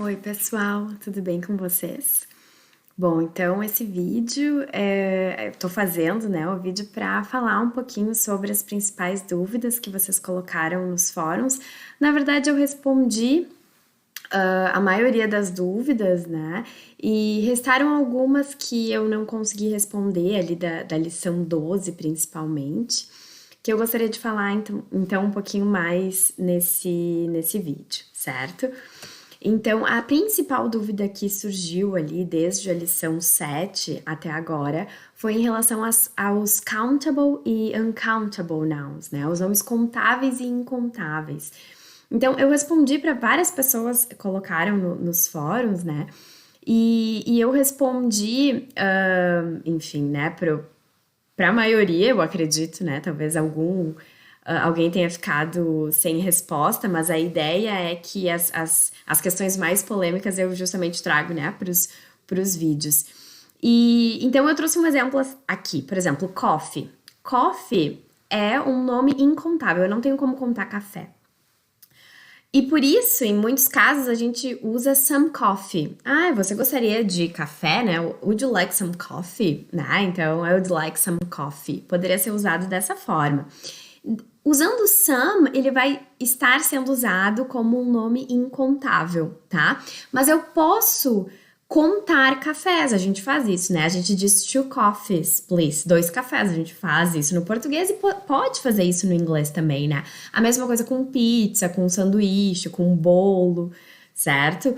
Oi, pessoal, tudo bem com vocês? Bom, então esse vídeo eu tô fazendo, né, o vídeo para falar um pouquinho sobre as principais dúvidas que vocês colocaram nos fóruns. Na verdade, eu respondi a maioria das dúvidas, né? E restaram algumas que eu não consegui responder ali da lição 12, principalmente, que eu gostaria de falar então um pouquinho mais nesse vídeo, certo? Então, a principal dúvida que surgiu ali desde a lição 7 até agora foi em relação aos countable e uncountable nouns, né? Os nomes contáveis e incontáveis. Então, eu respondi para várias pessoas que colocaram nos fóruns, né? E eu respondi, enfim, né, para a maioria, eu acredito, né? Talvez alguém tenha ficado sem resposta, mas a ideia é que as questões mais polêmicas eu justamente trago, né, para os vídeos. E então eu trouxe um exemplo aqui, por exemplo, coffee. Coffee é um nome incontável, eu não tenho como contar café. E por isso, em muitos casos, a gente usa some coffee. Ah, você gostaria de café, né? Would you like some coffee? Né? Então, I would like some coffee. Poderia ser usado dessa forma. Usando some, ele vai estar sendo usado como um nome incontável, tá? Mas eu posso contar cafés, a gente faz isso, né? A gente diz two coffees, please, 2 cafés, a gente faz isso no português e pode fazer isso no inglês também, né? A mesma coisa com pizza, com sanduíche, com bolo, certo?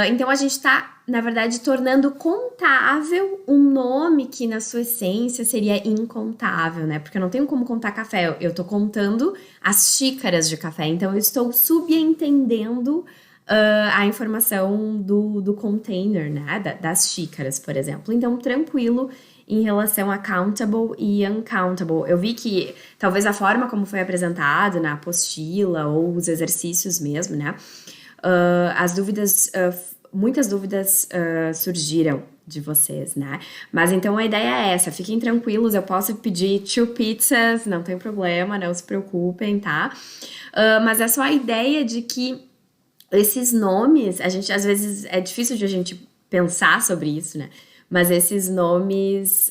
Então a gente tá, na verdade, tornando contável um nome que na sua essência seria incontável, né? Porque eu não tenho como contar café, eu tô contando as xícaras de café, então eu estou subentendendo a informação do container, né? Das xícaras, por exemplo. Então, tranquilo em relação a countable e uncountable. Eu vi que talvez a forma como foi apresentado na apostila ou os exercícios mesmo, né? As dúvidas, muitas dúvidas surgiram de vocês, né? Mas então a ideia é essa, fiquem tranquilos, eu posso pedir 2 pizzas, não tem problema, não se preocupem, tá? Mas é só a ideia de que esses nomes, a gente às vezes é difícil de a gente pensar sobre isso, né? Mas esses nomes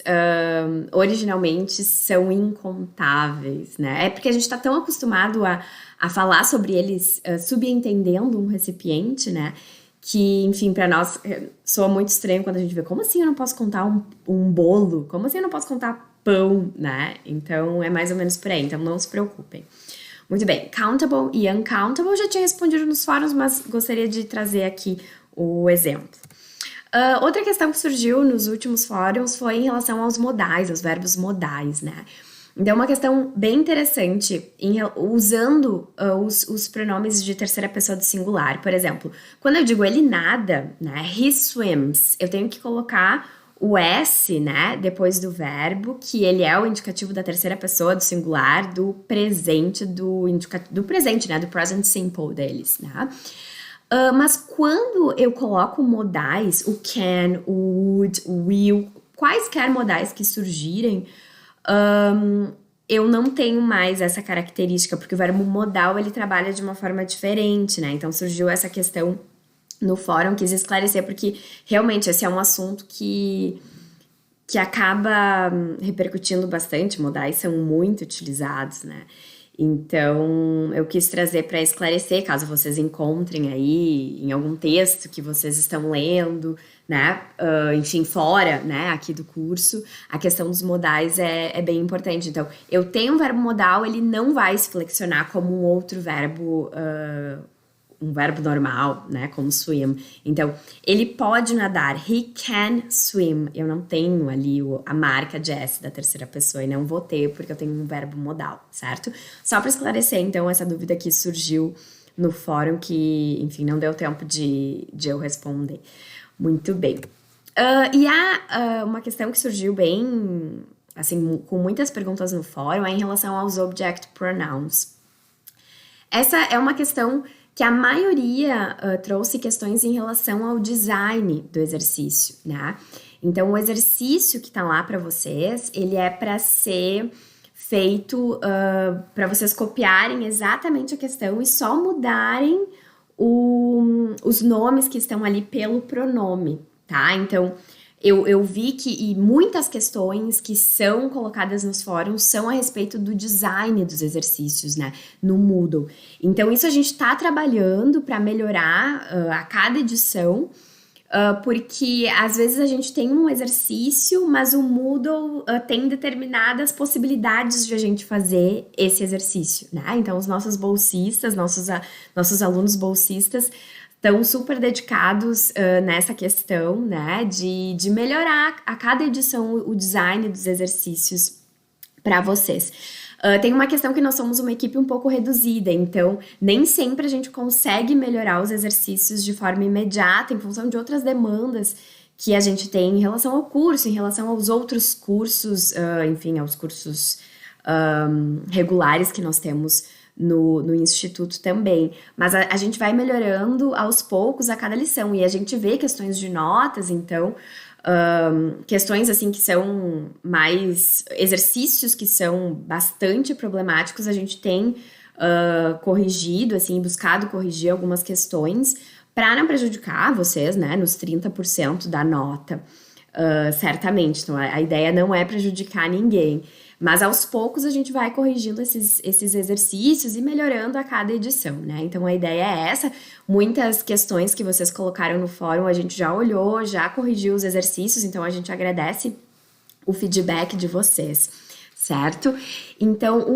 originalmente são incontáveis, né? É porque a gente está tão acostumado a falar sobre eles subentendendo um recipiente, né? Que, enfim, para nós soa muito estranho quando a gente vê como assim eu não posso contar um bolo? Como assim eu não posso contar pão, né? Então é mais ou menos por aí, então não se preocupem. Muito bem, countable e uncountable eu já tinha respondido nos fóruns, mas gostaria de trazer aqui o exemplo. Outra questão que surgiu nos últimos fóruns foi em relação aos modais, aos verbos modais, né? Então, uma questão bem interessante usando os pronomes de terceira pessoa do singular. Por exemplo, quando eu digo ele nada, né? He swims, eu tenho que colocar o S, né, depois do verbo, que ele é o indicativo da terceira pessoa do singular, do presente, do presente, né, do present simple deles, né? Mas quando eu coloco modais, o can, o would, o will, quaisquer modais que surgirem, eu não tenho mais essa característica, porque o verbo modal, ele trabalha de uma forma diferente, né? Então surgiu essa questão no fórum, quis esclarecer, porque realmente esse é um assunto que acaba repercutindo bastante, modais são muito utilizados, né? Então, eu quis trazer para esclarecer, caso vocês encontrem aí em algum texto que vocês estão lendo, né? Enfim, fora, né, aqui do curso, a questão dos modais é bem importante. Então, eu tenho um verbo modal, ele não vai se flexionar como um verbo normal, né, como swim. Então, ele pode nadar. He can swim. Eu não tenho ali a marca de S da terceira pessoa e não vou ter porque eu tenho um verbo modal, certo? Só para esclarecer, então, essa dúvida que surgiu no fórum que, enfim, não deu tempo de eu responder. Muito bem. E há uma questão que surgiu bem, assim, com muitas perguntas no fórum, é em relação aos object pronouns. Essa é uma questão que a maioria trouxe questões em relação ao design do exercício, né? Então, o exercício que tá lá para vocês, ele é para ser feito para vocês copiarem exatamente a questão e só mudarem os nomes que estão ali pelo pronome, tá? Então, eu vi que muitas questões que são colocadas nos fóruns são a respeito do design dos exercícios, né, no Moodle. Então, isso a gente está trabalhando para melhorar a cada edição, porque às vezes a gente tem um exercício, mas o Moodle tem determinadas possibilidades de a gente fazer esse exercício, né? Então, os nossos bolsistas, nossos alunos bolsistas estão super dedicados nessa questão, né, de melhorar a cada edição o design dos exercícios para vocês. Tem uma questão que nós somos uma equipe um pouco reduzida, então nem sempre a gente consegue melhorar os exercícios de forma imediata em função de outras demandas que a gente tem em relação ao curso, em relação aos outros cursos, enfim, aos cursos regulares que nós temos no Instituto também. Mas a gente vai melhorando aos poucos a cada lição, e a gente vê questões de notas, então questões assim que são mais exercícios que são bastante problemáticos, a gente tem corrigido, assim, buscado corrigir algumas questões para não prejudicar vocês, né, nos 30% da nota, certamente. Então, a ideia não é prejudicar ninguém, mas aos poucos a gente vai corrigindo esses exercícios e melhorando a cada edição, né? Então a ideia é essa. Muitas questões que vocês colocaram no fórum a gente já olhou, já corrigiu os exercícios, então a gente agradece o feedback de vocês, certo? Então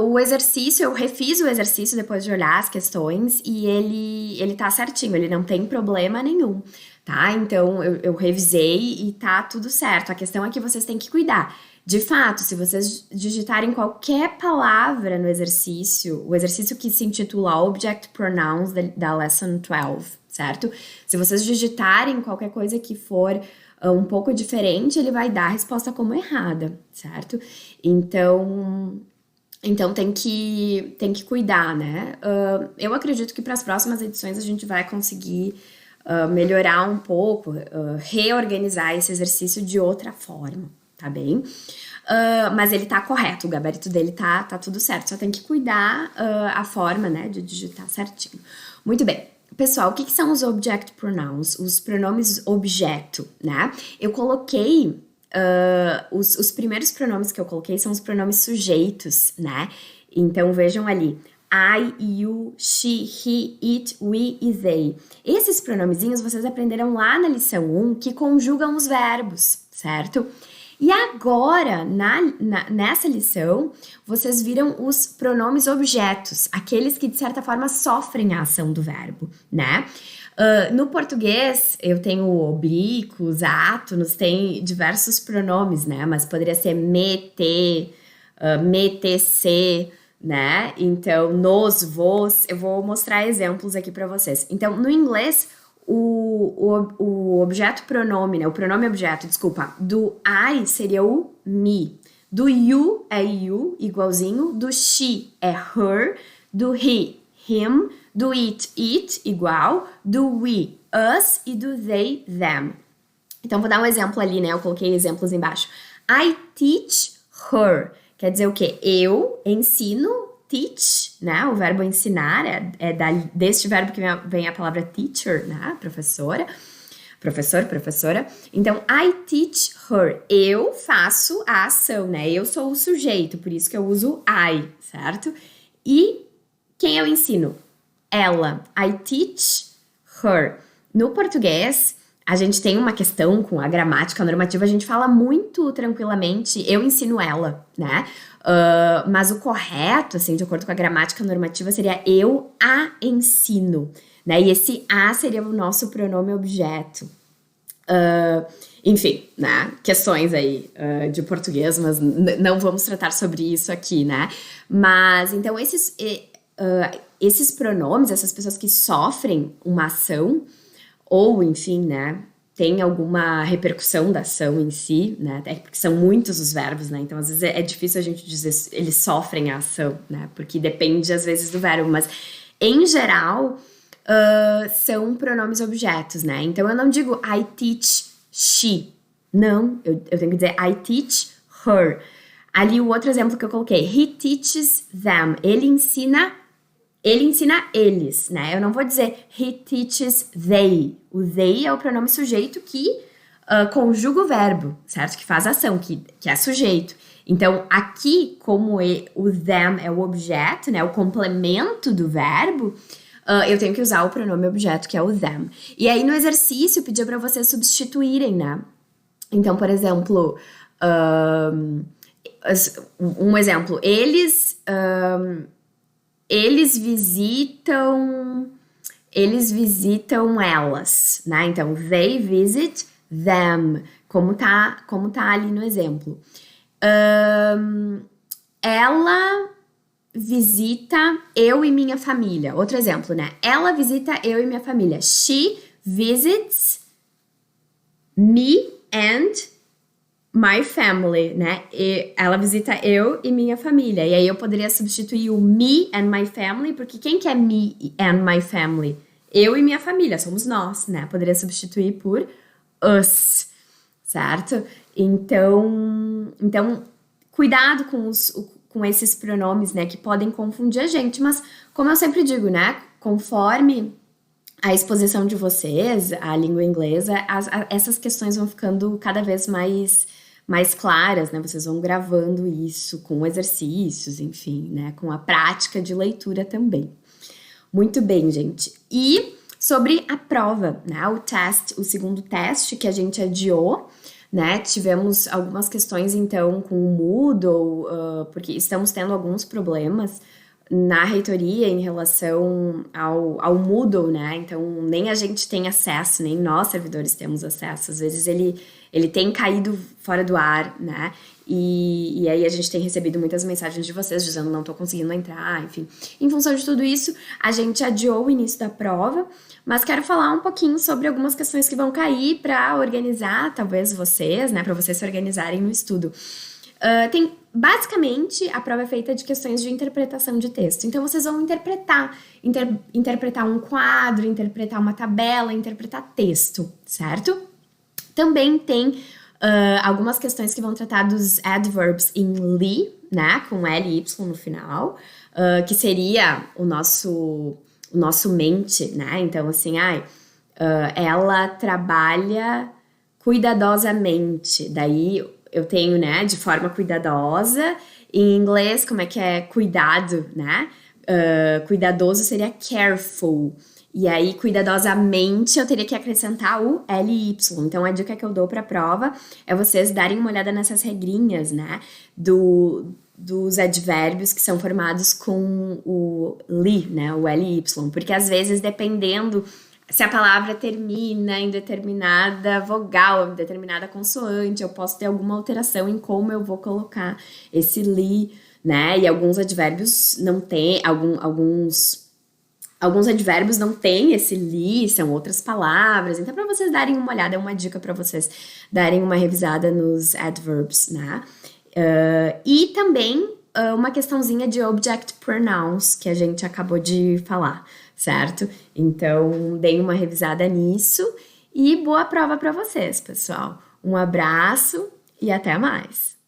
o exercício, eu refiz o exercício depois de olhar as questões e ele tá certinho, ele não tem problema nenhum, tá? Então eu revisei e tá tudo certo. A questão é que vocês têm que cuidar. De fato, se vocês digitarem qualquer palavra no exercício, o exercício que se intitula Object Pronouns da Lesson 12, certo? Se vocês digitarem qualquer coisa que for um pouco diferente, ele vai dar a resposta como errada, certo? Então tem que cuidar, né? Eu acredito que para as próximas edições a gente vai conseguir melhorar um pouco, reorganizar esse exercício de outra forma, tá bem? Mas ele tá correto, o gabarito dele tá tudo certo, só tem que cuidar a forma, né, de digitar certinho. Muito bem. Pessoal, o que são os object pronouns? Os pronomes objeto, né? Eu coloquei, os primeiros pronomes que eu coloquei são os pronomes sujeitos, né? Então, vejam ali, I, you, she, he, it, we e they. Esses pronomezinhos vocês aprenderam lá na lição 1, que conjugam os verbos, certo? E agora, nessa lição, vocês viram os pronomes objetos, aqueles que de certa forma sofrem a ação do verbo, né? No português, eu tenho oblíquos, átonos, tem diversos pronomes, né? Mas poderia ser me, te, me, te, se, né? Então, nos, vos, eu vou mostrar exemplos aqui para vocês. Então, no inglês, o objeto pronome, né? O pronome objeto, desculpa, do I seria o me. Do you é you, igualzinho. Do she é her. Do he, him. Do it, igual. Do we, us. E do they, them. Então, vou dar um exemplo ali, né? Eu coloquei exemplos embaixo. I teach her. Quer dizer o quê? Eu ensino. Teach, né? O verbo ensinar deste verbo que vem a palavra teacher, né? Professora. Professor, professora. Então, I teach her. Eu faço a ação, né? Eu sou o sujeito, por isso que eu uso I, certo? E quem eu ensino? Ela. I teach her. No português, a gente tem uma questão com a gramática normativa, a gente fala muito tranquilamente, eu ensino ela, né? Mas o correto, assim, de acordo com a gramática normativa, seria eu a ensino, né? E esse a seria o nosso pronome objeto. Enfim, né? Questões aí de português, mas não vamos tratar sobre isso aqui, né? Mas, então, esses pronomes, essas pessoas que sofrem uma ação, ou, enfim, né? Tem alguma repercussão da ação em si, né? Até porque são muitos os verbos, né? Então, às vezes, é difícil a gente dizer eles sofrem a ação, né? Porque depende, às vezes, do verbo. Mas, em geral, são pronomes objetos, né? Então, eu não digo I teach she. Não, eu tenho que dizer I teach her. Ali, o outro exemplo que eu coloquei. He teaches them. Ele ensina ele ensina eles, né? Eu não vou dizer he teaches they. O they é o pronome sujeito que conjuga o verbo, certo? Que faz ação, que é sujeito. Então, aqui, como o them é o objeto, né? O complemento do verbo, eu tenho que usar o pronome objeto, que é o them. E aí, no exercício, eu pedi para vocês substituírem, né? Então, por exemplo, um exemplo, eles visitam elas, né? Então, they visit them, como tá ali no exemplo. Ela visita eu e minha família. Outro exemplo, né? Ela visita eu e minha família. She visits me and my family, né? Ela visita eu e minha família. E aí eu poderia substituir o me and my family, porque quem que é me and my family? Eu e minha família, somos nós, né? Poderia substituir por us, certo? Então cuidado com esses pronomes, né? Que podem confundir a gente, mas como eu sempre digo, né? Conforme a exposição de vocês, a língua inglesa, essas questões vão ficando cada vez mais claras, né? Vocês vão gravando isso com exercícios, enfim, né? Com a prática de leitura também. Muito bem, gente. E sobre a prova, né? O segundo teste que a gente adiou, né? Tivemos algumas questões, então, com o Moodle, porque estamos tendo alguns problemas na reitoria em relação ao Moodle, né? Então, nem a gente tem acesso, nem nós, servidores, temos acesso. Às vezes, ele tem caído fora do ar, né? E aí a gente tem recebido muitas mensagens de vocês dizendo não tô conseguindo entrar, enfim. Em função de tudo isso, a gente adiou o início da prova, mas quero falar um pouquinho sobre algumas questões que vão cair para organizar, talvez vocês, né? Para vocês se organizarem no estudo. Basicamente, a prova é feita de questões de interpretação de texto. Então, vocês vão interpretar um quadro, interpretar uma tabela, interpretar texto, certo? Também tem algumas questões que vão tratar dos adverbs em li, né? Com L e Y no final, que seria o nosso mente, né? Então, assim, ela trabalha cuidadosamente. Daí eu tenho, né, de forma cuidadosa. Em inglês, como é que é cuidado, né? Cuidadoso seria careful. E aí, cuidadosamente, eu teria que acrescentar o LY. Então, a dica que eu dou para a prova é vocês darem uma olhada nessas regrinhas, né? Dos advérbios que são formados com o li, né? O LY. Porque, às vezes, dependendo se a palavra termina em determinada vogal, em determinada consoante, eu posso ter alguma alteração em como eu vou colocar esse li, né? E alguns advérbios não têm, alguns advérbios não têm esse li, são outras palavras. Então, para vocês darem uma olhada, é uma dica para vocês darem uma revisada nos adverbs, né? E também uma questãozinha de object pronouns, que a gente acabou de falar, certo? Então, deem uma revisada nisso e boa prova para vocês, pessoal. Um abraço e até mais!